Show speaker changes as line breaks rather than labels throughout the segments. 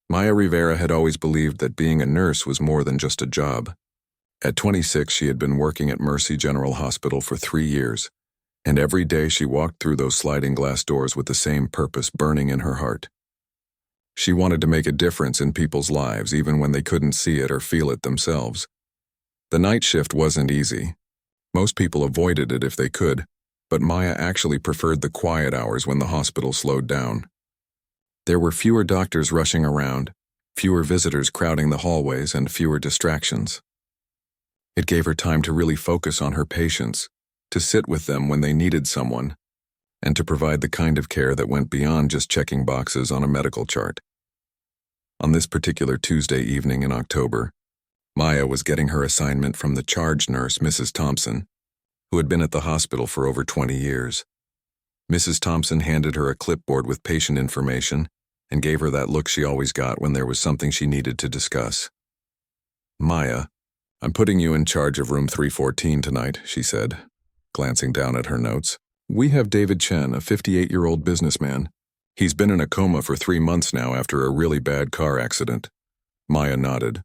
Maya Rivera had always believed that being a nurse was more than just a job. At 26, she had been working at Mercy General Hospital for 3 years, and every day she walked through those sliding glass doors with the same purpose burning in her heart. She wanted to make a difference in people's lives even when they couldn't see it or feel it themselves. The night shift wasn't easy. Most people avoided it if they could, but Maya actually preferred the quiet hours when the hospital slowed down. There were fewer doctors rushing around, fewer visitors crowding the hallways, and fewer distractions. It gave her time to really focus on her patients, to sit with them when they needed someone, and to provide the kind of care that went beyond just checking boxes on a medical chart. On this particular Tuesday evening in October, Maya was getting her assignment from the charge nurse, Mrs. Thompson, who had been at the hospital for over 20 years. Mrs. Thompson handed her a clipboard with patient information and gave her that look she always got when there was something she needed to discuss. "Maya, I'm putting you in charge of room 314 tonight," she said, glancing down at her notes. "We have David Chen, a 58-year-old businessman. He's been in a coma for 3 months now after a really bad car accident." Maya nodded,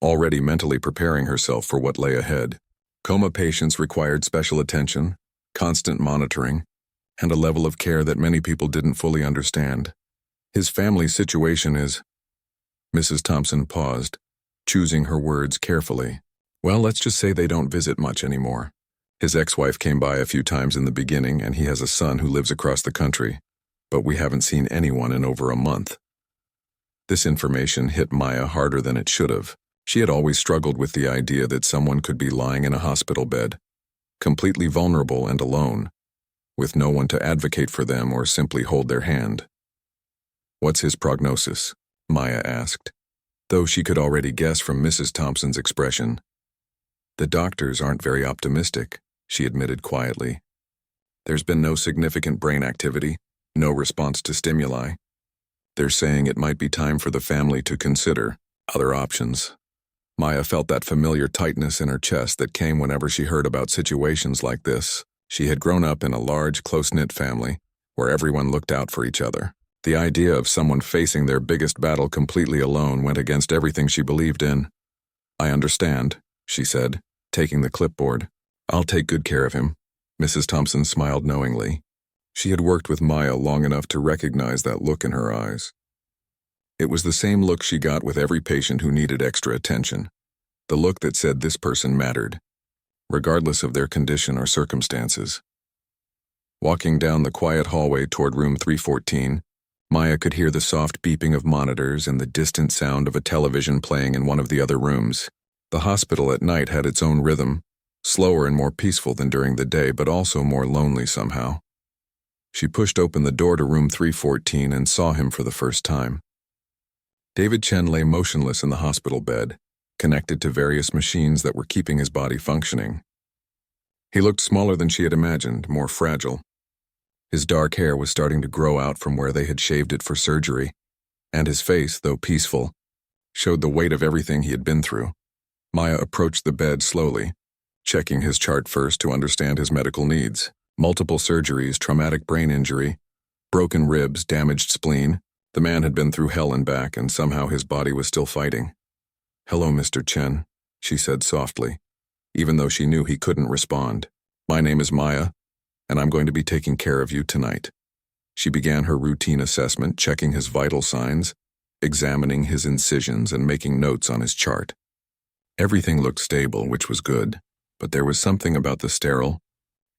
already mentally preparing herself for what lay ahead. Coma patients required special attention, constant monitoring, and a level of care that many people didn't fully understand. "His family situation is—" Mrs. Thompson paused, choosing her words carefully. "Well, let's just say they don't visit much anymore. His ex-wife came by a few times in the beginning, and he has a son who lives across the country, but we haven't seen anyone in over a month." This information hit Maya harder than it should have. She had always struggled with the idea that someone could be lying in a hospital bed, completely vulnerable and alone, with no one to advocate for them or simply hold their hand. "What's his prognosis?" Maya asked, though she could already guess from Mrs. Thompson's expression. "The doctors aren't very optimistic," she admitted quietly. "There's been no significant brain activity, no response to stimuli. They're saying it might be time for the family to consider other options." Maya felt that familiar tightness in her chest that came whenever she heard about situations like this. She had grown up in a large, close-knit family where everyone looked out for each other. The idea of someone facing their biggest battle completely alone went against everything she believed in. "I understand," she said, taking the clipboard. "I'll take good care of him." Mrs. Thompson smiled knowingly. She had worked with Maya long enough to recognize that look in her eyes. It was the same look she got with every patient who needed extra attention. The look that said this person mattered, regardless of their condition or circumstances. Walking down the quiet hallway toward room 314, Maya could hear the soft beeping of monitors and the distant sound of a television playing in one of the other rooms. The hospital at night had its own rhythm, slower and more peaceful than during the day, but also more lonely somehow. She pushed open the door to room 314 and saw him for the first time. David Chen lay motionless in the hospital bed, connected to various machines that were keeping his body functioning. He looked smaller than she had imagined, more fragile. His dark hair was starting to grow out from where they had shaved it for surgery, and his face, though peaceful, showed the weight of everything he had been through. Maya approached the bed slowly, checking his chart first to understand his medical needs. Multiple surgeries, traumatic brain injury, broken ribs, damaged spleen. The man had been through hell and back, and somehow his body was still fighting. "Hello, Mr. Chen," she said softly, even though she knew he couldn't respond. "My name is Maya, and I'm going to be taking care of you tonight." She began her routine assessment, checking his vital signs, examining his incisions, and making notes on his chart. Everything looked stable, which was good, but there was something about the sterile,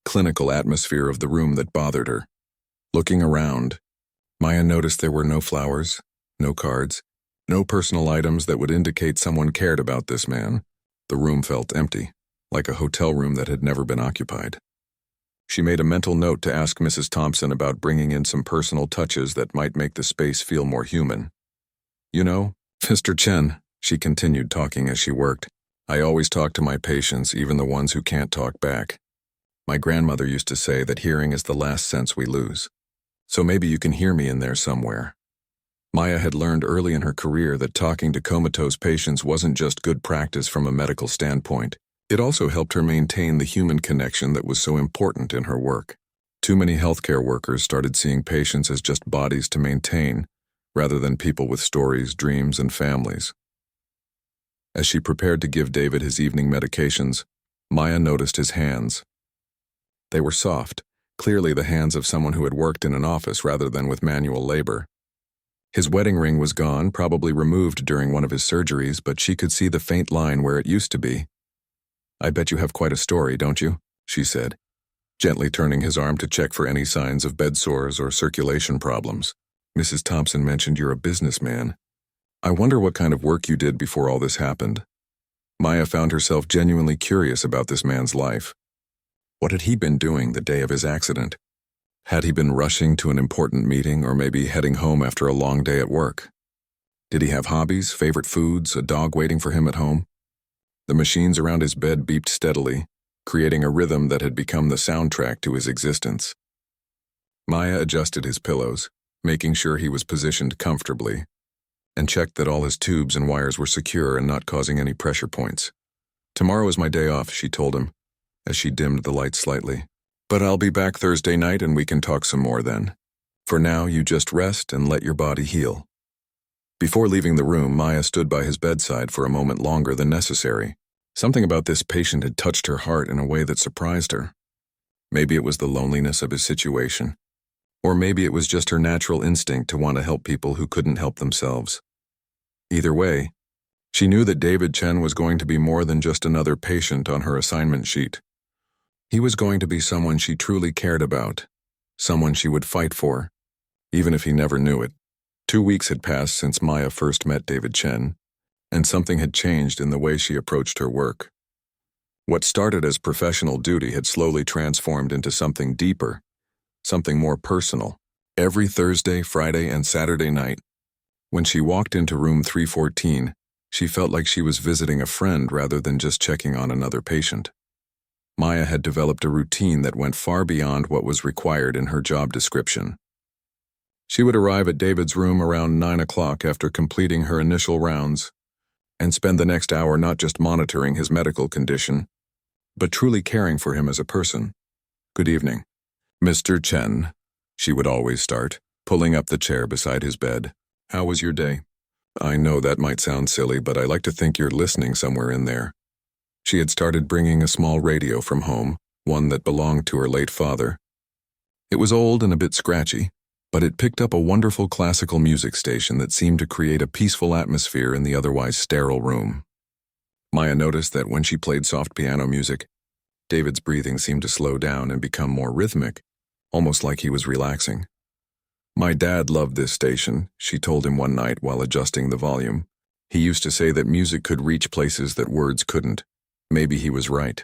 clinical atmosphere of the room that bothered her. Looking around, Maya noticed there were no flowers, no cards, no personal items that would indicate someone cared about this man. The room felt empty, like a hotel room that had never been occupied. She made a mental note to ask Mrs. Thompson about bringing in some personal touches that might make the space feel more human. "You know, Mr. Chen," she continued talking as she worked, "I always talk to my patients, even the ones who can't talk back. My grandmother used to say that hearing is the last sense we lose. So maybe you can hear me in there somewhere." Maya had learned early in her career that talking to comatose patients wasn't just good practice from a medical standpoint. It also helped her maintain the human connection that was so important in her work. Too many healthcare workers started seeing patients as just bodies to maintain, rather than people with stories, dreams, and families. As she prepared to give David his evening medications, Maya noticed his hands. They were soft, clearly the hands of someone who had worked in an office rather than with manual labor. His wedding ring was gone, probably removed during one of his surgeries, but she could see the faint line where it used to be. "I bet you have quite a story, don't you?" she said, gently turning his arm to check for any signs of bed sores or circulation problems. "Mrs. Thompson mentioned you're a businessman. I wonder what kind of work you did before all this happened." Maya found herself genuinely curious about this man's life. What had he been doing the day of his accident? Had he been rushing to an important meeting or maybe heading home after a long day at work? Did he have hobbies, favorite foods, a dog waiting for him at home? The machines around his bed beeped steadily, creating a rhythm that had become the soundtrack to his existence. Maya adjusted his pillows, making sure he was positioned comfortably, and checked that all his tubes and wires were secure and not causing any pressure points. "Tomorrow is my day off," she told him, as she dimmed the light slightly. "But I'll be back Thursday night and we can talk some more then. For now, you just rest and let your body heal." Before leaving the room, Maya stood by his bedside for a moment longer than necessary. Something about this patient had touched her heart in a way that surprised her. Maybe it was the loneliness of his situation, or maybe it was just her natural instinct to want to help people who couldn't help themselves. Either way, she knew that David Chen was going to be more than just another patient on her assignment sheet. He was going to be someone she truly cared about, someone she would fight for, even if he never knew it. 2 weeks had passed since Maya first met David Chen, and something had changed in the way she approached her work. What started as professional duty had slowly transformed into something deeper, something more personal. Every Thursday, Friday, and Saturday night, when she walked into room 314, she felt like she was visiting a friend rather than just checking on another patient. Maya had developed a routine that went far beyond what was required in her job description. She would arrive at David's room around 9 o'clock after completing her initial rounds, and spend the next hour not just monitoring his medical condition, but truly caring for him as a person. "Good evening, Mr. Chen," she would always start, pulling up the chair beside his bed. "How was your day? I know that might sound silly, but I like to think you're listening somewhere in there." She had started bringing a small radio from home, one that belonged to her late father. It was old and a bit scratchy, but it picked up a wonderful classical music station that seemed to create a peaceful atmosphere in the otherwise sterile room. Maya noticed that when she played soft piano music, David's breathing seemed to slow down and become more rhythmic, almost like he was relaxing. "My dad loved this station," she told him one night while adjusting the volume. "He used to say that music could reach places that words couldn't." Maybe he was right.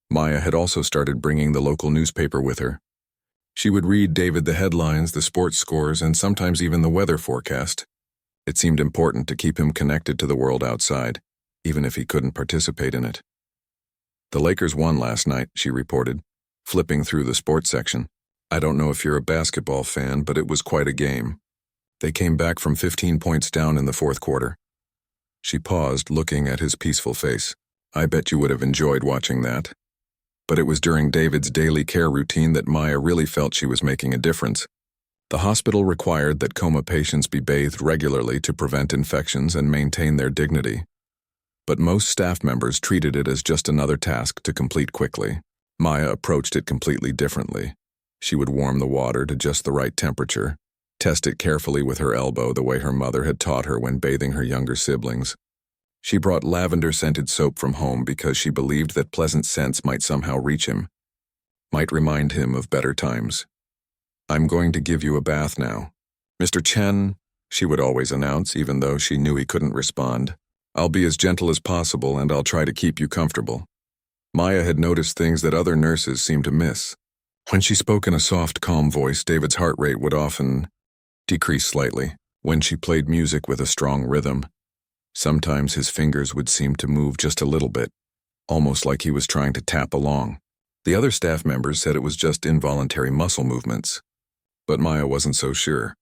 Maya had also started bringing the local newspaper with her. She would read David the headlines, the sports scores, and sometimes even the weather forecast. It seemed important to keep him connected to the world outside, even if he couldn't participate in it. "The Lakers won last night," she reported, flipping through the sports section. "I don't know if you're a basketball fan, but it was quite a game. They came back from 15 points down in the fourth quarter." She paused, looking at his peaceful face. "I bet you would have enjoyed watching that." But it was during David's daily care routine that Maya really felt she was making a difference. The hospital required that coma patients be bathed regularly to prevent infections and maintain their dignity. But most staff members treated it as just another task to complete quickly. Maya approached it completely differently. She would warm the water to just the right temperature, test it carefully with her elbow the way her mother had taught her when bathing her younger siblings. She brought lavender-scented soap from home because she believed that pleasant scents might somehow reach him, might remind him of better times. "I'm going to give you a bath now, Mr. Chen," she would always announce, even though she knew he couldn't respond. "I'll be as gentle as possible and I'll try to keep you comfortable." Maya had noticed things that other nurses seemed to miss. When she spoke in a soft, calm voice, David's heart rate would often decrease slightly. When she played music with a strong rhythm, sometimes his fingers would seem to move just a little bit, almost like he was trying to tap along. The other staff members said it was just involuntary muscle movements, but Maya wasn't so sure.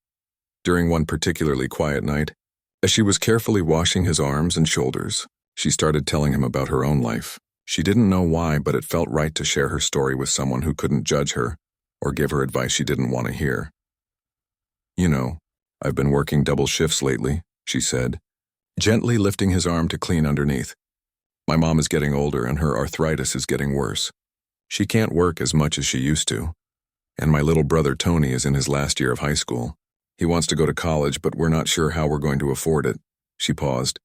During one particularly quiet night, as she was carefully washing his arms and shoulders, she started telling him about her own life. She didn't know why, but it felt right to share her story with someone who couldn't judge her or give her advice she didn't want to hear. "You know, I've been working double shifts lately, she said, gently lifting his arm to clean underneath. My mom is getting older and her arthritis is getting worse. She can't work as much as she used to. And my little brother Tony is in his last year of high school. He wants to go to college, but we're not sure how we're going to afford it. She paused,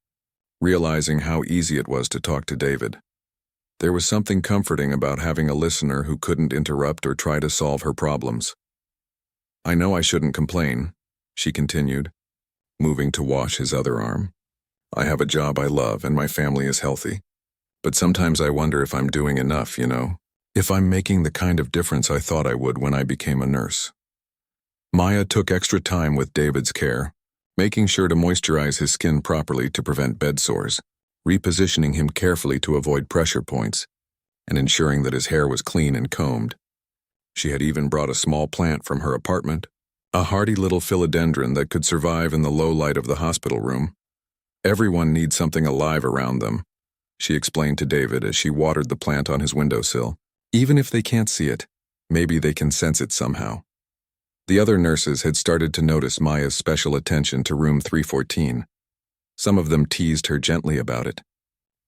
realizing how easy it was to talk to David. There was something comforting about having a listener who couldn't interrupt or try to solve her problems. I know I shouldn't complain, she continued, moving to wash his other arm. I have a job I love and my family is healthy. But sometimes I wonder if I'm doing enough, if I'm making the kind of difference I thought I would when I became a nurse. Maya took extra time with David's care, making sure to moisturize his skin properly to prevent bed sores, repositioning him carefully to avoid pressure points, and ensuring that his hair was clean and combed. She had even brought a small plant from her apartment, a hardy little philodendron that could survive in the low light of the hospital room. Everyone needs something alive around them, she explained to David as she watered the plant on his windowsill. Even if they can't see it, maybe they can sense it somehow. The other nurses had started to notice Maya's special attention to room 314. Some of them teased her gently about it,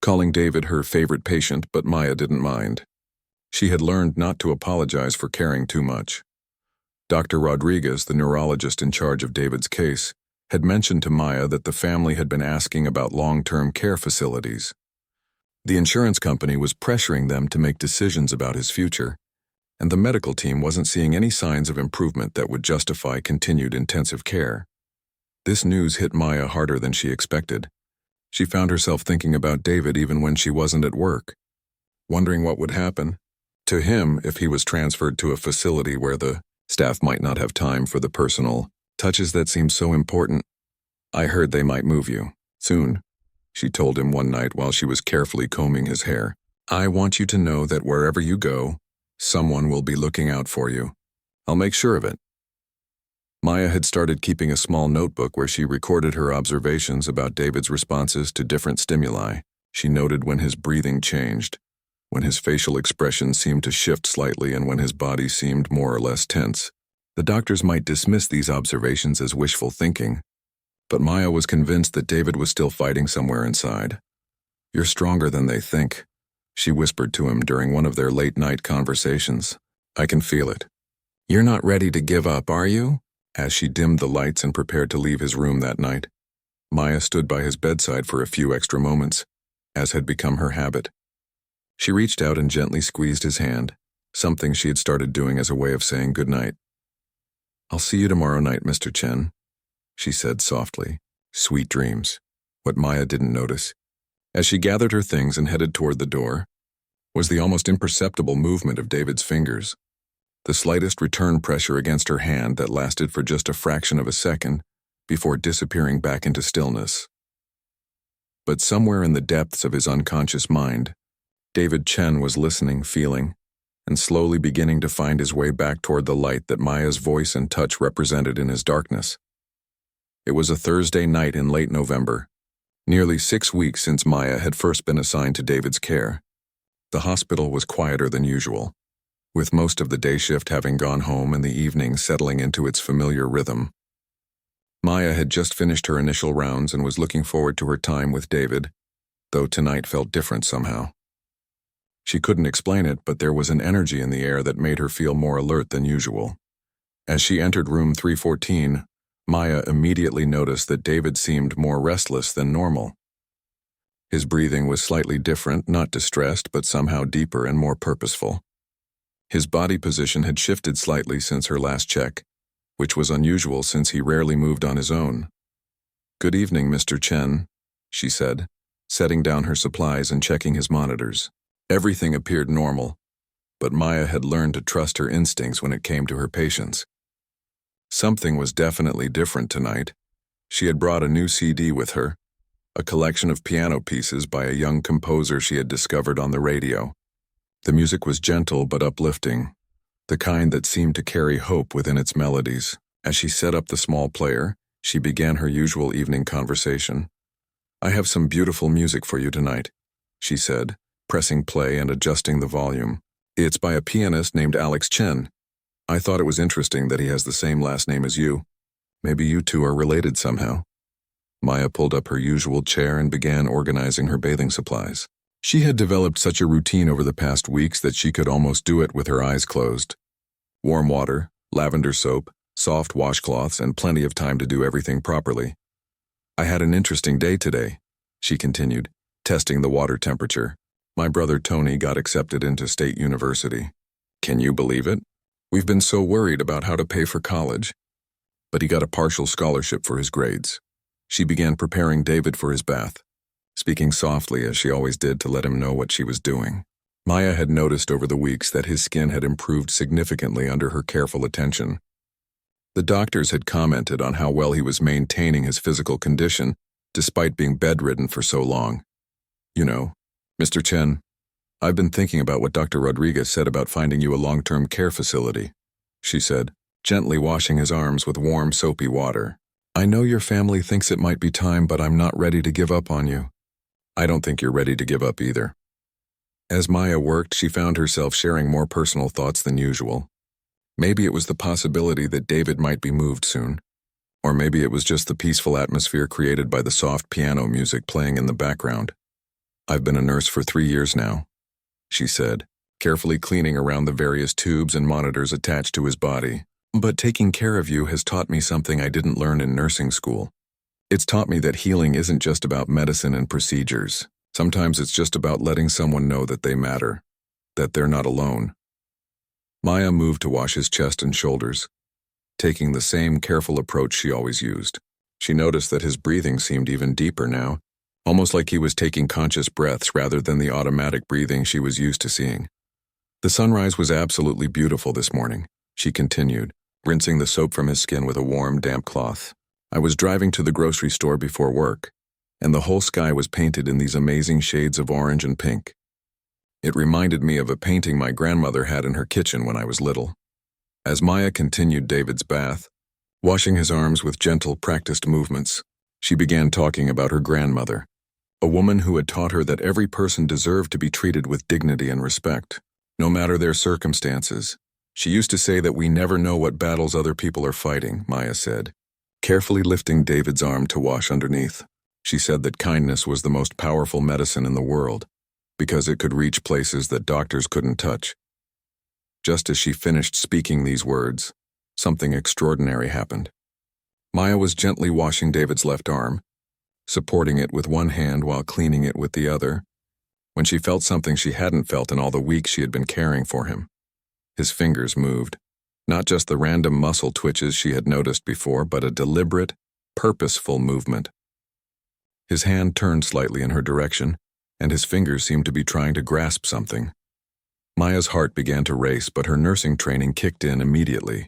calling David her favorite patient, but Maya didn't mind. She had learned not to apologize for caring too much. Dr. Rodriguez, the neurologist in charge of David's case, had mentioned to Maya that the family had been asking about long-term care facilities. The insurance company was pressuring them to make decisions about his future, and the medical team wasn't seeing any signs of improvement that would justify continued intensive care. This news hit Maya harder than she expected. She found herself thinking about David even when she wasn't at work, wondering what would happen to him if he was transferred to a facility where the staff might not have time for the personal touches that seem so important. I heard they might move you soon, she told him one night while she was carefully combing his hair. I want you to know that wherever you go, someone will be looking out for you. I'll make sure of it. Maya had started keeping a small notebook where she recorded her observations about David's responses to different stimuli. She noted when his breathing changed, when his facial expression seemed to shift slightly, and when his body seemed more or less tense. The doctors might dismiss these observations as wishful thinking, but Maya was convinced that David was still fighting somewhere inside. You're stronger than they think, she whispered to him during one of their late-night conversations. I can feel it. You're not ready to give up, are you? As she dimmed the lights and prepared to leave his room that night, Maya stood by his bedside for a few extra moments, as had become her habit. She reached out and gently squeezed his hand, something she had started doing as a way of saying goodnight. I'll see you tomorrow night, Mr. Chen, she said softly. Sweet dreams. What Maya didn't notice, as she gathered her things and headed toward the door, was the almost imperceptible movement of David's fingers, the slightest return pressure against her hand that lasted for just a fraction of a second before disappearing back into stillness. But somewhere in the depths of his unconscious mind, David Chen was listening, feeling, and slowly beginning to find his way back toward the light that Maya's voice and touch represented in his darkness. It was a Thursday night in late November, nearly 6 weeks since Maya had first been assigned to David's care. The hospital was quieter than usual, with most of the day shift having gone home and the evening settling into its familiar rhythm. Maya had just finished her initial rounds and was looking forward to her time with David, though tonight felt different somehow. She couldn't explain it, but there was an energy in the air that made her feel more alert than usual. As she entered room 314, Maya immediately noticed that David seemed more restless than normal. His breathing was slightly different, not distressed, but somehow deeper and more purposeful. His body position had shifted slightly since her last check, which was unusual since he rarely moved on his own. Good evening, Mr. Chen, she said, setting down her supplies and checking his monitors. Everything appeared normal, but Maya had learned to trust her instincts when it came to her patients. Something was definitely different tonight. She had brought a new CD with her, a collection of piano pieces by a young composer she had discovered on the radio. The music was gentle but uplifting, the kind that seemed to carry hope within its melodies. As she set up the small player, she began her usual evening conversation. I have some beautiful music for you tonight, she said, pressing play and adjusting the volume. It's by a pianist named Alex Chen. I thought it was interesting that he has the same last name as you. Maybe you two are related somehow. Maya pulled up her usual chair and began organizing her bathing supplies. She had developed such a routine over the past weeks that she could almost do it with her eyes closed. Warm water, lavender soap, soft washcloths, and plenty of time to do everything properly. I had an interesting day today, she continued, testing the water temperature. My brother Tony got accepted into State University. Can you believe it? We've been so worried about how to pay for college. But he got a partial scholarship for his grades. She began preparing David for his bath, speaking softly as she always did to let him know what she was doing. Maya had noticed over the weeks that his skin had improved significantly under her careful attention. The doctors had commented on how well he was maintaining his physical condition despite being bedridden for so long. You know, Mr. Chen, I've been thinking about what Dr. Rodriguez said about finding you a long-term care facility, she said, gently washing his arms with warm, soapy water. I know your family thinks it might be time, but I'm not ready to give up on you. I don't think you're ready to give up either. As Maya worked, she found herself sharing more personal thoughts than usual. Maybe it was the possibility that David might be moved soon. Or maybe it was just the peaceful atmosphere created by the soft piano music playing in the background. I've been a nurse for 3 years now, she said, carefully cleaning around the various tubes and monitors attached to his body. But taking care of you has taught me something I didn't learn in nursing school. It's taught me that healing isn't just about medicine and procedures. Sometimes it's just about letting someone know that they matter, that they're not alone. Maya moved to wash his chest and shoulders, taking the same careful approach she always used. She noticed that his breathing seemed even deeper now, almost like he was taking conscious breaths rather than the automatic breathing she was used to seeing. The sunrise was absolutely beautiful this morning, she continued, rinsing the soap from his skin with a warm, damp cloth. I was driving to the grocery store before work, and the whole sky was painted in these amazing shades of orange and pink. It reminded me of a painting my grandmother had in her kitchen when I was little. As Maya continued David's bath, washing his arms with gentle, practiced movements, she began talking about her grandmother, a woman who had taught her that every person deserved to be treated with dignity and respect, no matter their circumstances. She used to say that we never know what battles other people are fighting, Maya said, carefully lifting David's arm to wash underneath. She said that kindness was the most powerful medicine in the world, because it could reach places that doctors couldn't touch. Just as she finished speaking these words, something extraordinary happened. Maya was gently washing David's left arm, supporting it with one hand while cleaning it with the other, when she felt something she hadn't felt in all the weeks she had been caring for him. His fingers moved, not just the random muscle twitches she had noticed before, but a deliberate, purposeful movement. His hand turned slightly in her direction, and his fingers seemed to be trying to grasp something. Maya's heart began to race, but her nursing training kicked in immediately.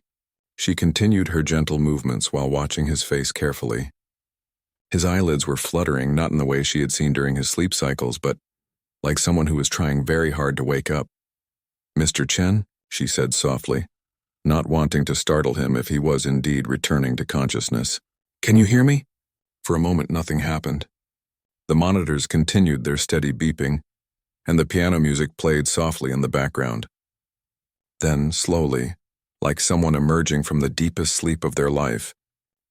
She continued her gentle movements while watching his face carefully. His eyelids were fluttering, not in the way she had seen during his sleep cycles, but like someone who was trying very hard to wake up. Mr. Chen, she said softly, not wanting to startle him if he was indeed returning to consciousness. Can you hear me? For a moment, nothing happened. The monitors continued their steady beeping, and the piano music played softly in the background. Then, slowly, like someone emerging from the deepest sleep of their life,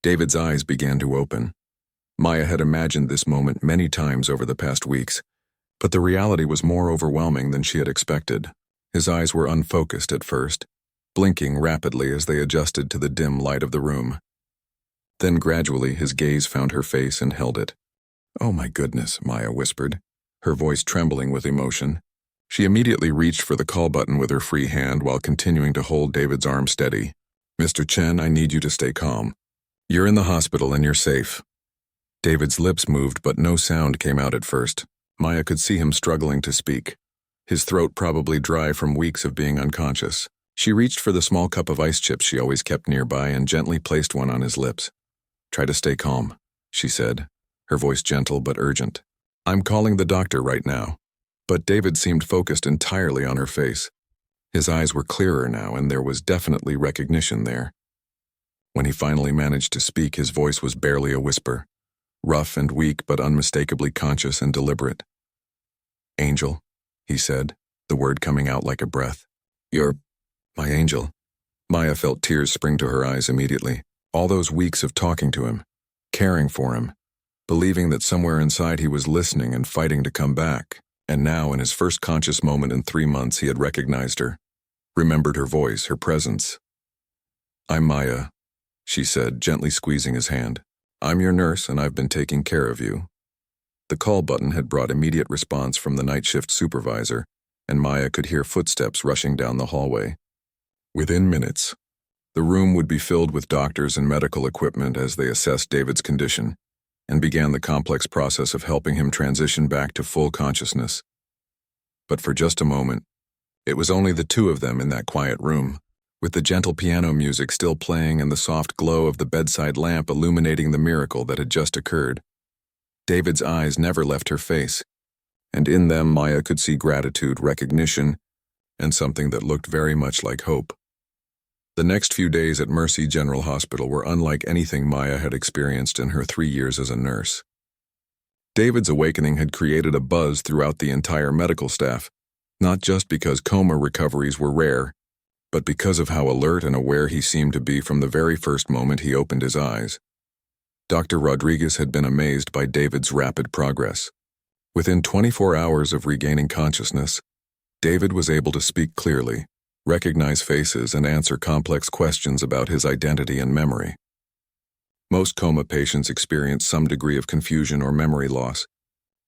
David's eyes began to open. Maya had imagined this moment many times over the past weeks, but the reality was more overwhelming than she had expected. His eyes were unfocused at first, blinking rapidly as they adjusted to the dim light of the room. Then gradually his gaze found her face and held it. "Oh my goodness," Maya whispered, her voice trembling with emotion. She immediately reached for the call button with her free hand while continuing to hold David's arm steady. "Mr. Chen, I need you to stay calm. You're in the hospital and you're safe." David's lips moved, but no sound came out at first. Maya could see him struggling to speak, his throat probably dry from weeks of being unconscious. She reached for the small cup of ice chips she always kept nearby and gently placed one on his lips. "Try to stay calm," she said, her voice gentle but urgent. "I'm calling the doctor right now." But David seemed focused entirely on her face. His eyes were clearer now, and there was definitely recognition there. When he finally managed to speak, his voice was barely a whisper, rough and weak but unmistakably conscious and deliberate. "Angel," he said, the word coming out like a breath. "You're my angel." Maya felt tears spring to her eyes immediately. All those weeks of talking to him, caring for him, believing that somewhere inside he was listening and fighting to come back. And now, in his first conscious moment in 3 months, he had recognized her, remembered her voice, her presence. "I'm Maya," she said, gently squeezing his hand. "I'm your nurse, and I've been taking care of you." The call button had brought immediate response from the night shift supervisor, and Maya could hear footsteps rushing down the hallway. Within minutes, the room would be filled with doctors and medical equipment as they assessed David's condition and began the complex process of helping him transition back to full consciousness. But for just a moment, it was only the two of them in that quiet room, with the gentle piano music still playing and the soft glow of the bedside lamp illuminating the miracle that had just occurred. David's eyes never left her face, and in them Maya could see gratitude, recognition, and something that looked very much like hope. The next few days at Mercy General Hospital were unlike anything Maya had experienced in her 3 years as a nurse. David's awakening had created a buzz throughout the entire medical staff, not just because coma recoveries were rare, but because of how alert and aware he seemed to be from the very first moment he opened his eyes. Dr. Rodriguez had been amazed by David's rapid progress. Within 24 hours of regaining consciousness, David was able to speak clearly, recognize faces, and answer complex questions about his identity and memory. Most coma patients experience some degree of confusion or memory loss,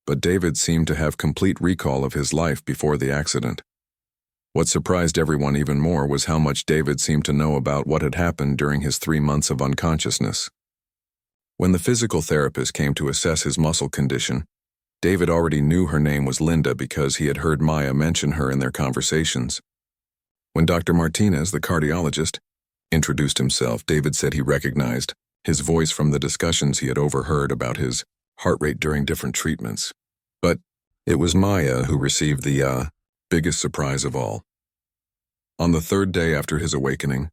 but David seemed to have complete recall of his life before the accident. What surprised everyone even more was how much David seemed to know about what had happened during his 3 months of unconsciousness. When the physical therapist came to assess his muscle condition, David already knew her name was Linda because he had heard Maya mention her in their conversations. When Dr. Martinez, the cardiologist, introduced himself, David said he recognized his voice from the discussions he had overheard about his heart rate during different treatments. But it was Maya who received the biggest surprise of all. On the 3rd day after his awakening,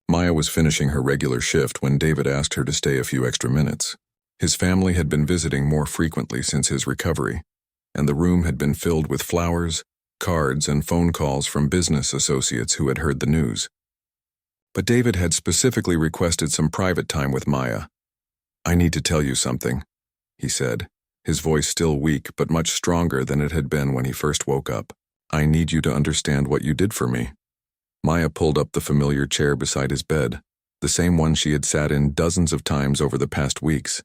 Maya was finishing her regular shift when David asked her to stay a few extra minutes. His family had been visiting more frequently since his recovery, and the room had been filled with flowers, cards, and phone calls from business associates who had heard the news. But David had specifically requested some private time with Maya. "I need to tell you something," he said, his voice still weak but much stronger than it had been when he first woke up. "I need you to understand what you did for me." Maya pulled up the familiar chair beside his bed, the same one she had sat in dozens of times over the past weeks.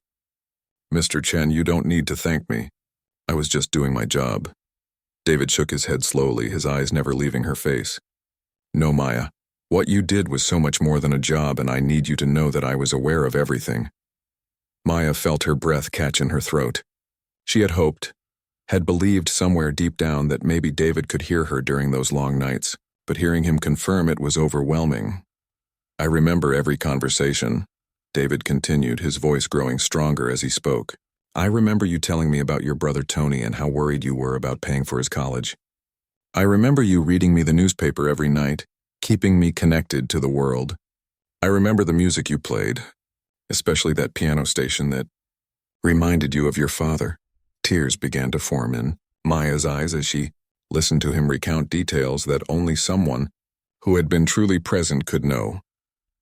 "Mr. Chen, you don't need to thank me. I was just doing my job." David shook his head slowly, his eyes never leaving her face. "No, Maya. What you did was so much more than a job, and I need you to know that I was aware of everything." Maya felt her breath catch in her throat. She had hoped, had believed somewhere deep down that maybe David could hear her during those long nights, but hearing him confirm it was overwhelming. "I remember every conversation," David continued, his voice growing stronger as he spoke. "I remember you telling me about your brother Tony and how worried you were about paying for his college. I remember you reading me the newspaper every night, keeping me connected to the world. I remember the music you played, especially that piano station that reminded you of your father." Tears began to form in Maya's eyes as she listened to him recount details that only someone who had been truly present could know.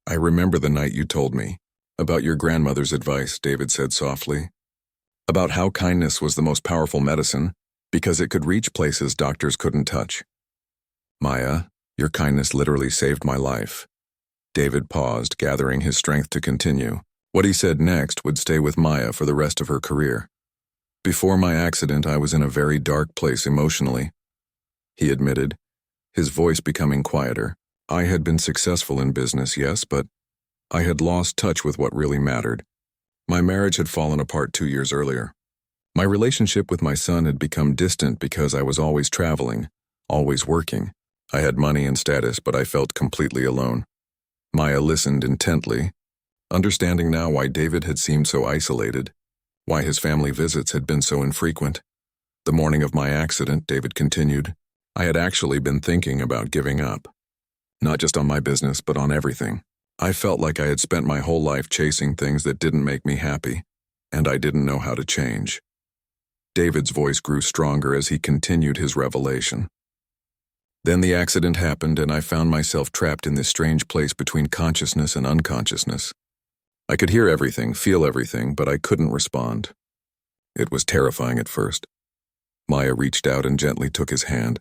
"I remember the night you told me about your grandmother's advice," David said softly, "about how kindness was the most powerful medicine because it could reach places doctors couldn't touch. Maya, your kindness literally saved my life." David paused, gathering his strength to continue. What he said next would stay with Maya for the rest of her career. "Before my accident, I was in a very dark place emotionally," he admitted, his voice becoming quieter. "I had been successful in business, yes, but I had lost touch with what really mattered. My marriage had fallen apart 2 years earlier. My relationship with my son had become distant because I was always traveling, always working. I had money and status, but I felt completely alone." Maya listened intently, understanding now why David had seemed so isolated, why his family visits had been so infrequent. "The morning of my accident," David continued, "I had actually been thinking about giving up. Not just on my business, but on everything. I felt like I had spent my whole life chasing things that didn't make me happy, and I didn't know how to change." David's voice grew stronger as he continued his revelation. "Then the accident happened, and I found myself trapped in this strange place between consciousness and unconsciousness. I could hear everything, feel everything, but I couldn't respond. It was terrifying at first. Maya reached out and gently took his hand,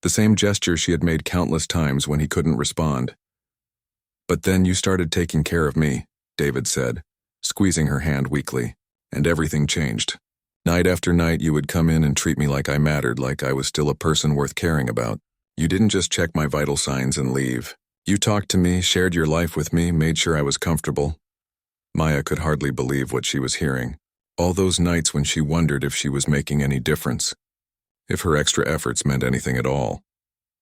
the same gesture she had made countless times when he couldn't respond. "But then you started taking care of me," David said, squeezing her hand weakly, "and everything changed. Night after night you would come in and treat me like I mattered, like I was still a person worth caring about. You didn't just check my vital signs and leave. You talked to me, shared your life with me, made sure I was comfortable." Maya could hardly believe what she was hearing. All those nights when she wondered if she was making any difference, if her extra efforts meant anything at all.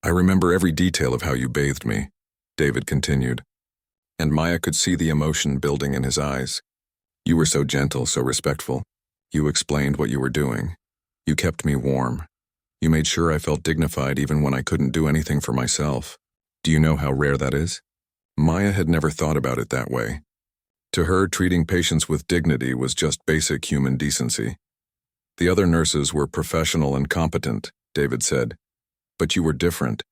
"I remember every detail of how you bathed me," David continued, and Maya could see the emotion building in his eyes. "You were so gentle, so respectful. You explained what you were doing. You kept me warm. You made sure I felt dignified even when I couldn't do anything for myself. Do you know how rare that is?" Maya had never thought about it that way. To her, treating patients with dignity was just basic human decency. "The other nurses were professional and competent," David said. "But you were different.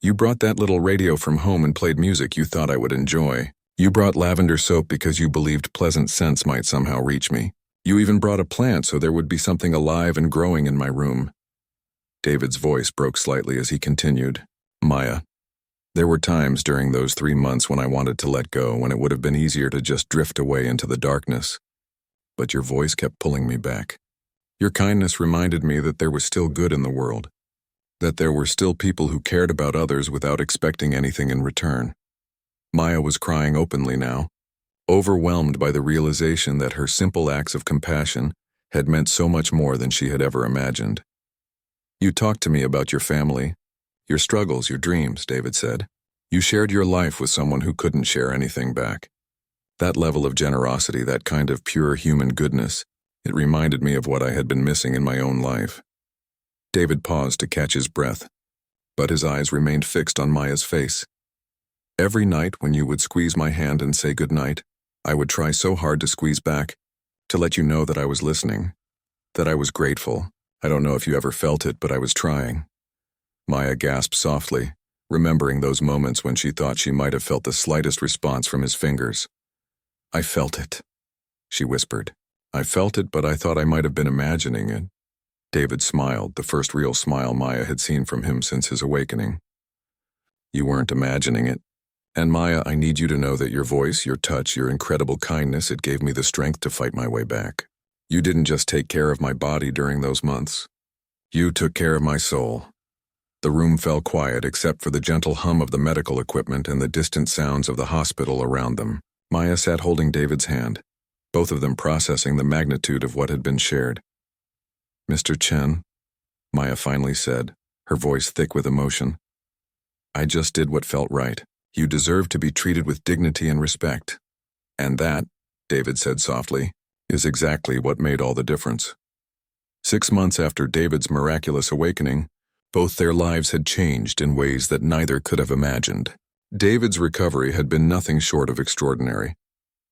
You brought that little radio from home and played music you thought I would enjoy. You brought lavender soap because you believed pleasant scents might somehow reach me. You even brought a plant so there would be something alive and growing in my room." David's voice broke slightly as he continued. "Maya, there were times during those 3 months when I wanted to let go, when it would have been easier to just drift away into the darkness. But your voice kept pulling me back. Your kindness reminded me that there was still good in the world, that there were still people who cared about others without expecting anything in return." Maya was crying openly now, overwhelmed by the realization that her simple acts of compassion had meant so much more than she had ever imagined. "You talked to me about your family, your struggles, your dreams," David said. "You shared your life with someone who couldn't share anything back. That level of generosity, that kind of pure human goodness, it reminded me of what I had been missing in my own life." David paused to catch his breath, but his eyes remained fixed on Maya's face. "Every night when you would squeeze my hand and say goodnight, I would try so hard to squeeze back, to let you know that I was listening, that I was grateful. I don't know if you ever felt it, but I was trying." Maya gasped softly, remembering those moments when she thought she might have felt the slightest response from his fingers. "I felt it," she whispered. "I felt it, but I thought I might have been imagining it." David smiled, the first real smile Maya had seen from him since his awakening. "You weren't imagining it. And Maya, I need you to know that your voice, your touch, your incredible kindness, it gave me the strength to fight my way back. You didn't just take care of my body during those months. You took care of my soul." The room fell quiet except for the gentle hum of the medical equipment and the distant sounds of the hospital around them. Maya sat holding David's hand, both of them processing the magnitude of what had been shared. "Mr. Chen," Maya finally said, her voice thick with emotion. "I just did what felt right. You deserve to be treated with dignity and respect. And that," David said softly, "is exactly what made all the difference." 6 months after David's miraculous awakening, both their lives had changed in ways that neither could have imagined. David's recovery had been nothing short of extraordinary,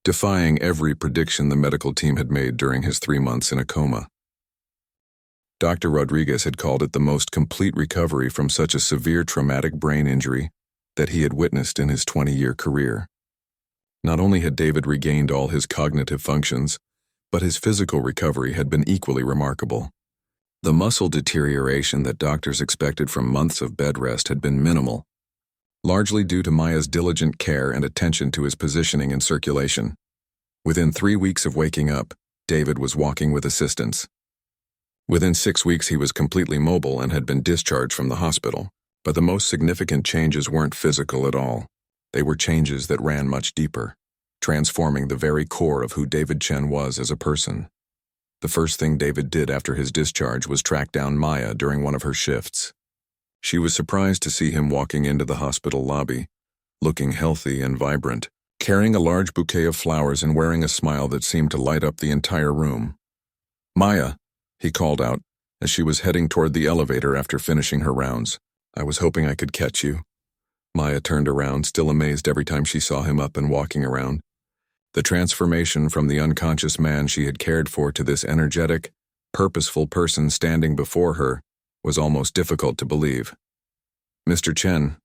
defying every prediction the medical team had made during his 3 months in a coma. Dr. Rodriguez had called it the most complete recovery from such a severe traumatic brain injury that he had witnessed in his 20-year career. Not only had David regained all his cognitive functions, but his physical recovery had been equally remarkable. The muscle deterioration that doctors expected from months of bed rest had been minimal, largely due to Maya's diligent care and attention to his positioning and circulation. Within 3 weeks of waking up, David was walking with assistance. Within 6 weeks he was completely mobile and had been discharged from the hospital. But the most significant changes weren't physical at all. They were changes that ran much deeper, transforming the very core of who David Chen was as a person. The first thing David did after his discharge was track down Maya during one of her shifts. She was surprised to see him walking into the hospital lobby, looking healthy and vibrant, carrying a large bouquet of flowers and wearing a smile that seemed to light up the entire room. "Maya," he called out, as she was heading toward the elevator after finishing her rounds. "I was hoping I could catch you." Maya turned around, still amazed every time she saw him up and walking around. The transformation from the unconscious man she had cared for to this energetic, purposeful person standing before her was almost difficult to believe. "Mr. Chen,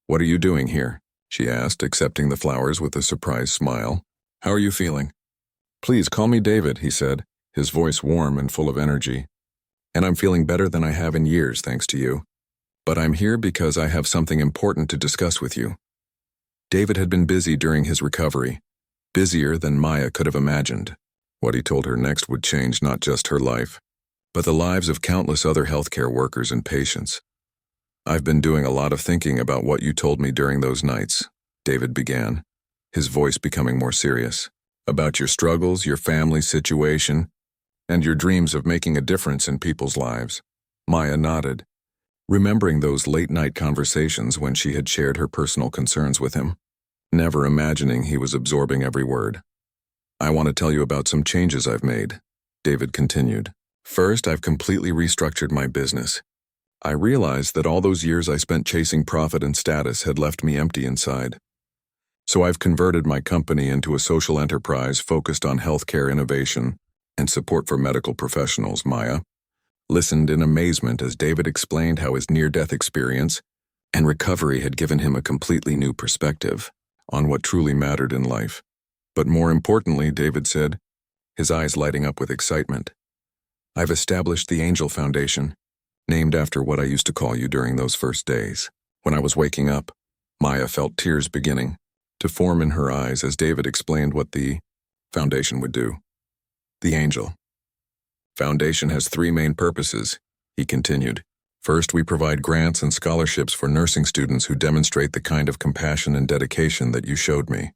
what are you doing here?" she asked, accepting the flowers with a surprised smile. How are you feeling? Please call me David, he said, his voice warm and full of energy. And I'm feeling better than I have in years, thanks to you. But I'm here because I have something important to discuss with you. David had been busy during his recovery, busier than Maya could have imagined. What he told her next would change not just her life, but the lives of countless other healthcare workers and patients. I've been doing a lot of thinking about what you told me during those nights, David began, his voice becoming more serious. About your struggles, your family situation, and your dreams of making a difference in people's lives. Maya nodded, remembering those late-night conversations when she had shared her personal concerns with him, never imagining he was absorbing every word. I want to tell you about some changes I've made, David continued. First, I've completely restructured my business. I realized that all those years I spent chasing profit and status had left me empty inside. So I've converted my company into a social enterprise focused on healthcare innovation and support for medical professionals. Maya listened in amazement as David explained how his near-death experience and recovery had given him a completely new perspective on what truly mattered in life. But more importantly, David said, his eyes lighting up with excitement, I've established the Angel Foundation, named after what I used to call you during those first days. When I was waking up, Maya felt tears beginning to form in her eyes as David explained what the foundation would do. The Angel Foundation has three main purposes, he continued. First, we provide grants and scholarships for nursing students who demonstrate the kind of compassion and dedication that you showed me.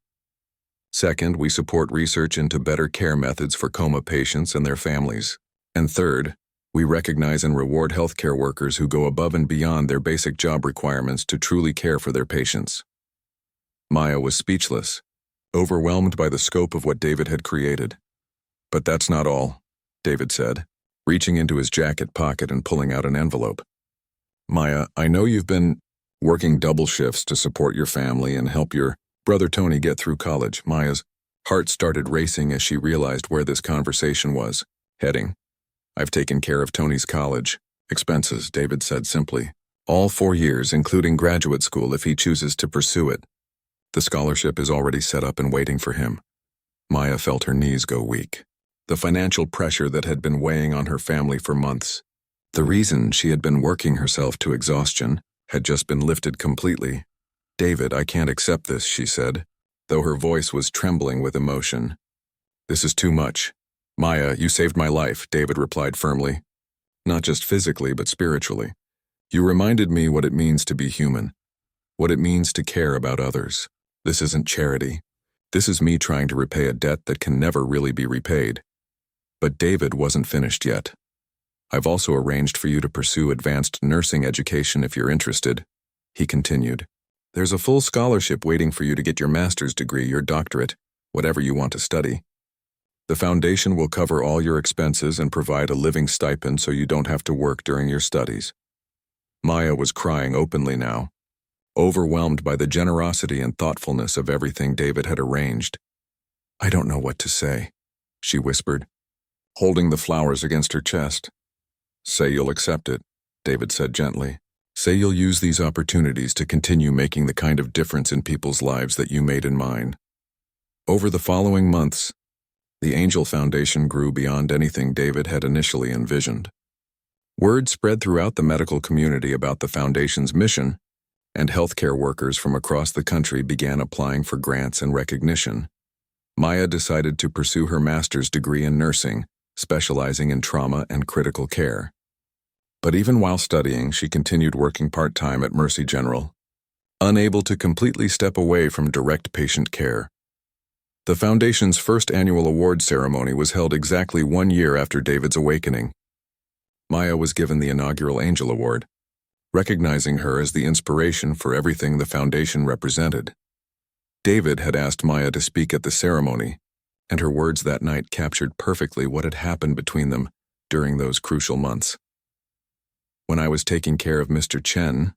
Second, we support research into better care methods for coma patients and their families. And third, we recognize and reward healthcare workers who go above and beyond their basic job requirements to truly care for their patients. Maya was speechless, overwhelmed by the scope of what David had created. But that's not all, David said, reaching into his jacket pocket and pulling out an envelope. Maya, I know you've been working double shifts to support your family and help your brother Tony get through college. Maya's heart started racing as she realized where this conversation was heading. I've taken care of Tony's college expenses, David said simply. All 4 years, including graduate school if he chooses to pursue it. The scholarship is already set up and waiting for him. Maya felt her knees go weak. The financial pressure that had been weighing on her family for months, the reason she had been working herself to exhaustion, had just been lifted completely. David, I can't accept this, she said, though her voice was trembling with emotion. This is too much. Maya, you saved my life, David replied firmly. Not just physically, but spiritually. You reminded me what it means to be human, what it means to care about others. This isn't charity. This is me trying to repay a debt that can never really be repaid. But David wasn't finished yet. I've also arranged for you to pursue advanced nursing education if you're interested, he continued. There's a full scholarship waiting for you to get your master's degree, your doctorate, whatever you want to study. The foundation will cover all your expenses and provide a living stipend so you don't have to work during your studies. Maya was crying openly now, overwhelmed by the generosity and thoughtfulness of everything David had arranged. I don't know what to say, she whispered, holding the flowers against her chest. Say you'll accept it, David said gently. Say you'll use these opportunities to continue making the kind of difference in people's lives that you made in mine. Over the following months, the Angel Foundation grew beyond anything David had initially envisioned. Word spread throughout the medical community about the foundation's mission, and healthcare workers from across the country began applying for grants and recognition. Maya decided to pursue her master's degree in nursing, specializing in trauma and critical care. But even while studying, she continued working part-time at Mercy General, unable to completely step away from direct patient care. The Foundation's first annual award ceremony was held exactly 1 year after David's awakening. Maya was given the inaugural Angel Award, recognizing her as the inspiration for everything the Foundation represented. David had asked Maya to speak at the ceremony, and her words that night captured perfectly what had happened between them during those crucial months. When I was taking care of Mr. Chen,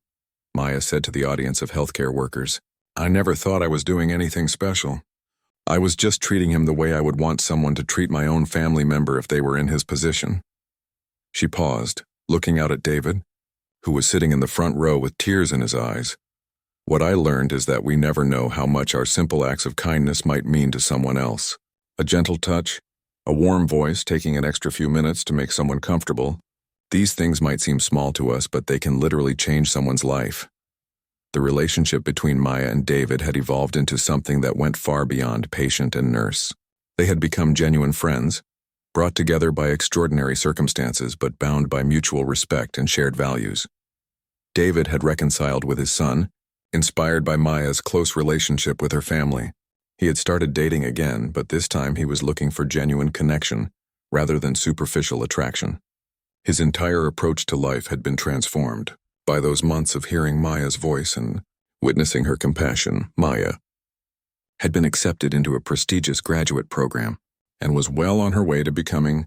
Maya said to the audience of healthcare workers, I never thought I was doing anything special. I was just treating him the way I would want someone to treat my own family member if they were in his position. She paused, looking out at David, who was sitting in the front row with tears in his eyes. What I learned is that we never know how much our simple acts of kindness might mean to someone else. A gentle touch, a warm voice taking an extra few minutes to make someone comfortable. These things might seem small to us, but they can literally change someone's life. The relationship between Maya and David had evolved into something that went far beyond patient and nurse. They had become genuine friends, brought together by extraordinary circumstances but bound by mutual respect and shared values. David had reconciled with his son, inspired by Maya's close relationship with her family. He had started dating again, but this time he was looking for genuine connection rather than superficial attraction. His entire approach to life had been transformed by those months of hearing Maya's voice and witnessing her compassion. Maya had been accepted into a prestigious graduate program and was well on her way to becoming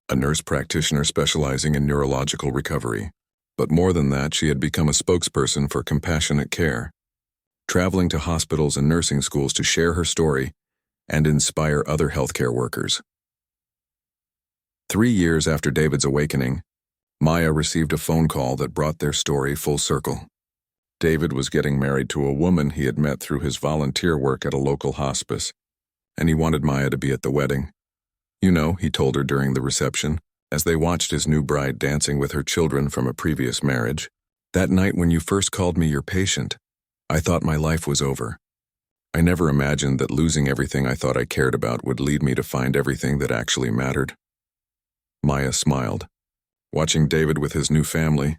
a nurse practitioner specializing in neurological recovery. But more than that, she had become a spokesperson for compassionate care, traveling to hospitals and nursing schools to share her story and inspire other healthcare workers. 3 years after David's awakening, Maya received a phone call that brought their story full circle. David was getting married to a woman he had met through his volunteer work at a local hospice, and he wanted Maya to be at the wedding. "You know," he told her during the reception, as they watched his new bride dancing with her children from a previous marriage, "that night when you first called me your patient, I thought my life was over. I never imagined that losing everything I thought I cared about would lead me to find everything that actually mattered." Maya smiled, watching David with his new family,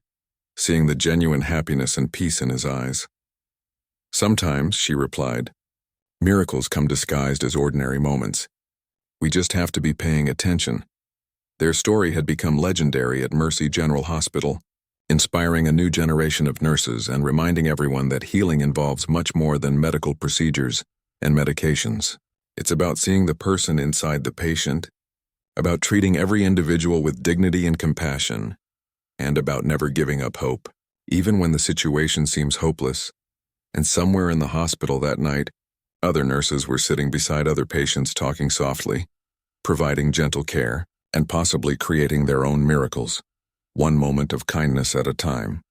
seeing the genuine happiness and peace in his eyes. "Sometimes," she replied, "miracles come disguised as ordinary moments. We just have to be paying attention." Their story had become legendary at Mercy General Hospital, inspiring a new generation of nurses and reminding everyone that healing involves much more than medical procedures and medications. It's about seeing the person inside the patient, about treating every individual with dignity and compassion, and about never giving up hope, even when the situation seems hopeless. And somewhere in the hospital that night, other nurses were sitting beside other patients talking softly, providing gentle care, and possibly creating their own miracles, one moment of kindness at a time.